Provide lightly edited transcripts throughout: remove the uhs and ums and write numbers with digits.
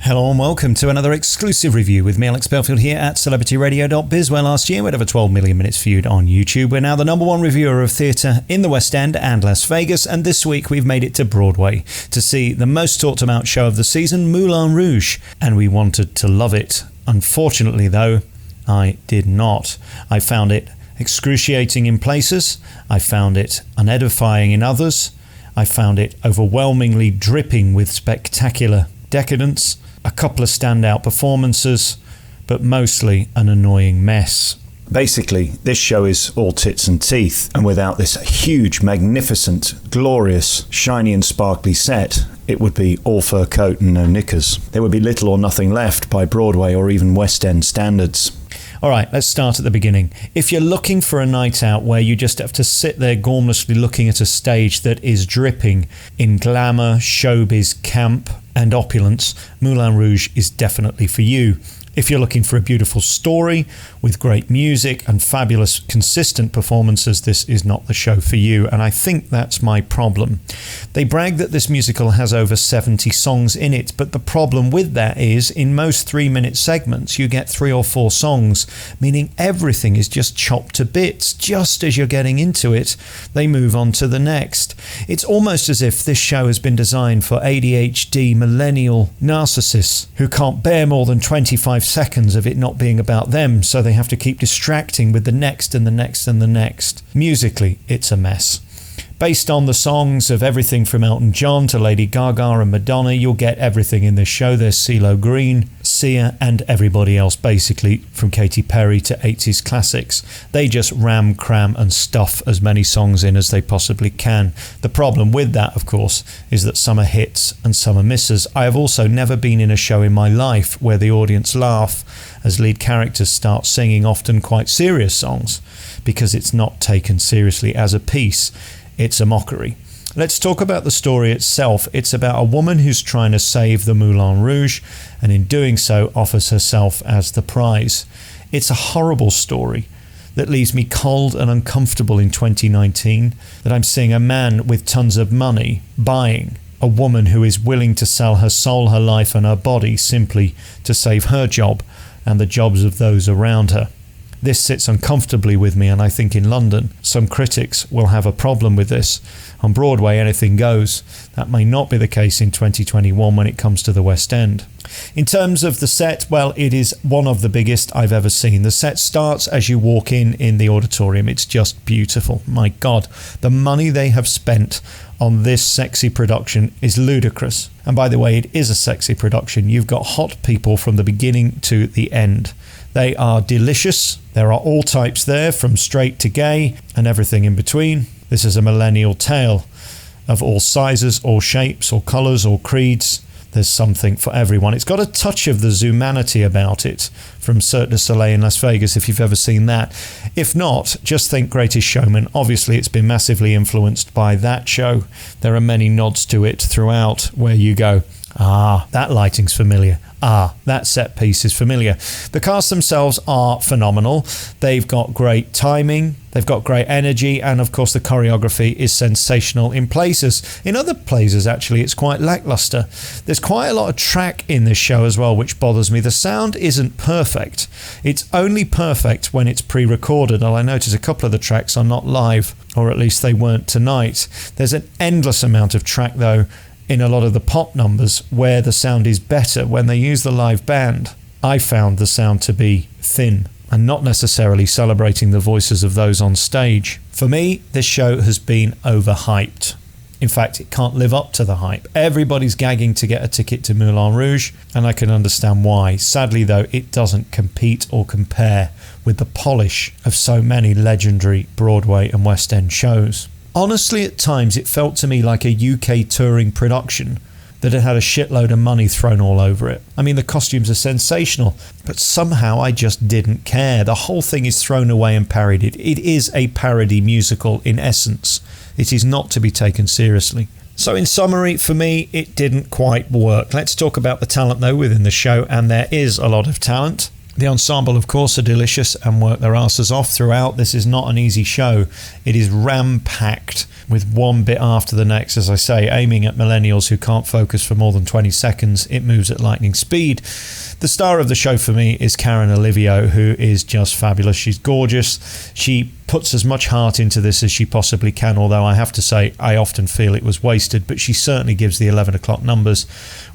Hello and welcome to another exclusive review with me, Alex Belfield, here at celebrityradio.biz, where last year we had over 12 million minutes viewed on YouTube. We're now the number one reviewer of theatre in the West End and Las Vegas, and this week we've made it to Broadway to see the most talked about show of the season, Moulin Rouge, and we wanted to love it. Unfortunately though, I did not. I found it excruciating in places, I found it unedifying in others, I found it overwhelmingly dripping with spectacular decadence, a couple of standout performances, but mostly an annoying mess. Basically, this show is all tits and teeth, and without this huge, magnificent, glorious, shiny and sparkly set, it would be all fur coat and no knickers. There would be little or nothing left by Broadway or even West End standards. Alright, let's start at the beginning. If you're looking for a night out where you just have to sit there gormlessly looking at a stage that is dripping in glamour, showbiz, camp and opulence, Moulin Rouge is definitely for you. If you're looking for a beautiful story with great music and fabulous consistent performances, this is not the show for you, and I think that's my problem. They brag that this musical has over 70 songs in it, but the problem with that is in most 3-minute segments you get 3 or 4 songs, meaning everything is just chopped to bits. Just as you're getting into it, they move on to the next. It's almost as if this show has been designed for ADHD millennial narcissists who can't bear more than 25 seconds of it not being about them, so they have to keep distracting with the next and the next and the next. Musically, it's a mess. Based on the songs of everything from Elton John to Lady Gaga and Madonna, you'll get everything in this show. There's CeeLo Green, Sia and everybody else, basically, from Katy Perry to 80s classics. They just ram, cram and stuff as many songs in as they possibly can. The problem with that, of course, is that some are hits and some are misses. I have also never been in a show in my life where the audience laugh as lead characters start singing often quite serious songs, because it's not taken seriously as a piece. It's a mockery. Let's talk about the story itself. It's about a woman who's trying to save the Moulin Rouge, and in doing so offers herself as the prize. It's a horrible story that leaves me cold and uncomfortable in 2019, that I'm seeing a man with tons of money buying a woman who is willing to sell her soul, her life and her body simply to save her job and the jobs of those around her. This sits uncomfortably with me, and I think in London some critics will have a problem with this. On Broadway, anything goes. That may not be the case in 2021 when it comes to the West End. In terms of the set, well, it is one of the biggest I've ever seen. The set starts as you walk in the auditorium. It's just beautiful. My God, the money they have spent on this sexy production is ludicrous. And by the way, it is a sexy production. You've got hot people from the beginning to the end. They are delicious. There are all types there, from straight to gay and everything in between. This is a millennial tale of all sizes, all shapes, all colours, all creeds. There's something for everyone. It's got a touch of the Zoomanity about it from Cirque du Soleil in Las Vegas, if you've ever seen that. If not, just think Greatest Showman. Obviously, it's been massively influenced by that show. There are many nods to it throughout where you go, ah, that lighting's familiar. Ah, that set piece is familiar. The cast themselves are phenomenal. They've got great timing, they've got great energy, and of course the choreography is sensational in places. In other places, actually, it's quite lackluster. There's quite a lot of track in this show as well, which bothers me. The sound isn't perfect. It's only perfect when it's pre-recorded, and I notice a couple of the tracks are not live, or at least they weren't tonight. There's an endless amount of track, though, in a lot of the pop numbers where the sound is better. When they use the live band, I found the sound to be thin and not necessarily celebrating the voices of those on stage. For me, this show has been overhyped. In fact, it can't live up to the hype. Everybody's gagging to get a ticket to Moulin Rouge, and I can understand why. Sadly, though, it doesn't compete or compare with the polish of so many legendary Broadway and West End shows. Honestly, at times it felt to me like a UK touring production that had had a shitload of money thrown all over it. I mean, the costumes are sensational, but somehow I just didn't care. The whole thing is thrown away and parodied. It is a parody musical in essence. It is not to be taken seriously. So in summary, for me, it didn't quite work. Let's talk about the talent, though, within the show, and there is a lot of talent. The ensemble, of course, are delicious and work their asses off throughout. This is not an easy show. It is ram-packed with one bit after the next, as I say, aiming at millennials who can't focus for more than 20 seconds. It moves at lightning speed. The star of the show for me is Karen Olivio, who is just fabulous. She's gorgeous. She puts as much heart into this as she possibly can, although I have to say I often feel it was wasted, but she certainly gives the 11 o'clock numbers,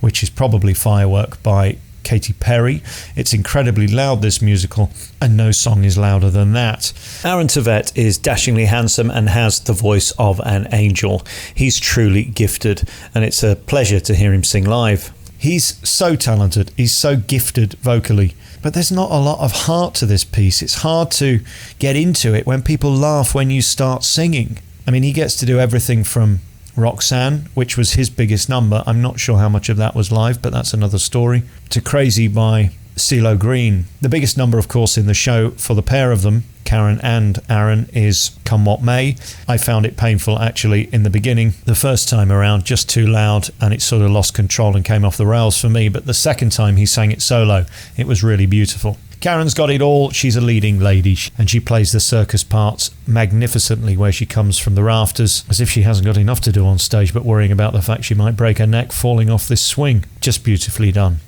which is probably Firework by Katy Perry. It's incredibly loud, this musical, and no song is louder than that. Aaron Tveit is dashingly handsome and has the voice of an angel. He's truly gifted, and it's a pleasure to hear him sing live. He's so talented, he's so gifted vocally, but there's not a lot of heart to this piece. It's hard to get into it when people laugh when you start singing. I mean, he gets to do everything from Roxanne, which was his biggest number. I'm not sure how much of that was live, but that's another story. To Crazy by CeeLo Green. The biggest number, of course, in the show for the pair of them, Karen and Aaron, is Come What May. I found it painful, actually, in the beginning. The first time around, just too loud, and it sort of lost control and came off the rails for me. But the second time he sang it solo, it was really beautiful. Karen's got it all. She's a leading lady, and she plays the circus parts magnificently where she comes from the rafters, as if she hasn't got enough to do on stage but worrying about the fact she might break her neck falling off this swing. Just beautifully done.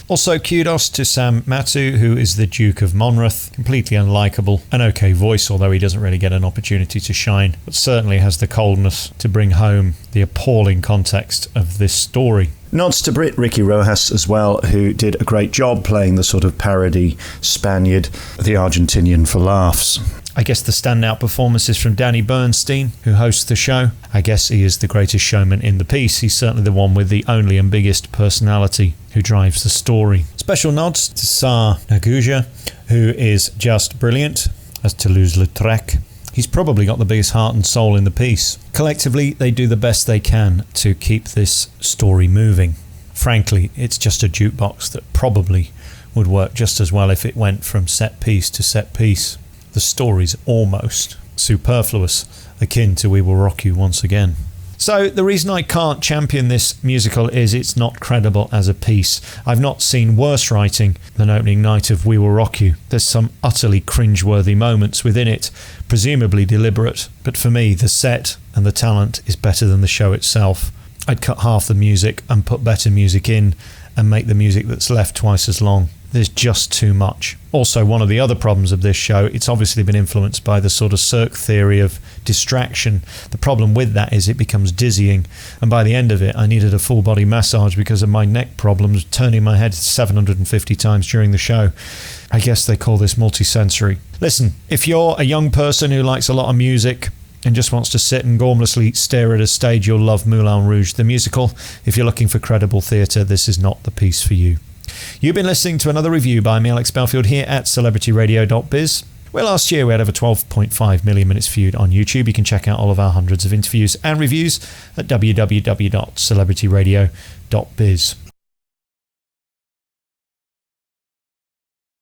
Also, kudos to Sam Matu, who is the Duke of Monmouth. Completely unlikable. An okay voice, although he doesn't really get an opportunity to shine, but certainly has the coldness to bring home the appalling context of this story. Nods to Brit Ricky Rojas as well, who did a great job playing the sort of parody Spaniard, the Argentinian for laughs. I guess the standout performance is from Danny Bernstein, who hosts the show. I guess he is the greatest showman in the piece. He's certainly the one with the only and biggest personality who drives the story. Special nods to Sa Naguja, who is just brilliant as Toulouse-Lautrec. He's probably got the biggest heart and soul in the piece. Collectively, they do the best they can to keep this story moving. Frankly, it's just a jukebox that probably would work just as well if it went from set piece to set piece. The story's almost superfluous, akin to We Will Rock You Once Again. So the reason I can't champion this musical is it's not credible as a piece. I've not seen worse writing than opening night of We Will Rock You. There's some utterly cringeworthy moments within it, presumably deliberate, but for me the set and the talent is better than the show itself. I'd cut half the music and put better music in and make the music that's left twice as long. There's just too much. Also, one of the other problems of this show, it's obviously been influenced by the sort of Cirque theory of distraction. The problem with that is it becomes dizzying, and by the end of it I needed a full body massage because of my neck problems, turning my head 750 times during the show. I guess they call this multisensory. Listen, if you're a young person who likes a lot of music and just wants to sit and gormlessly stare at a stage, you'll love Moulin Rouge the musical. If you're looking for credible theatre, this is not the piece for you. You've been listening to another review by me, Alex Belfield, here at celebrityradio.biz. Well, last year we had over 12.5 million minutes viewed on YouTube. You can check out all of our hundreds of interviews and reviews at www.celebrityradio.biz.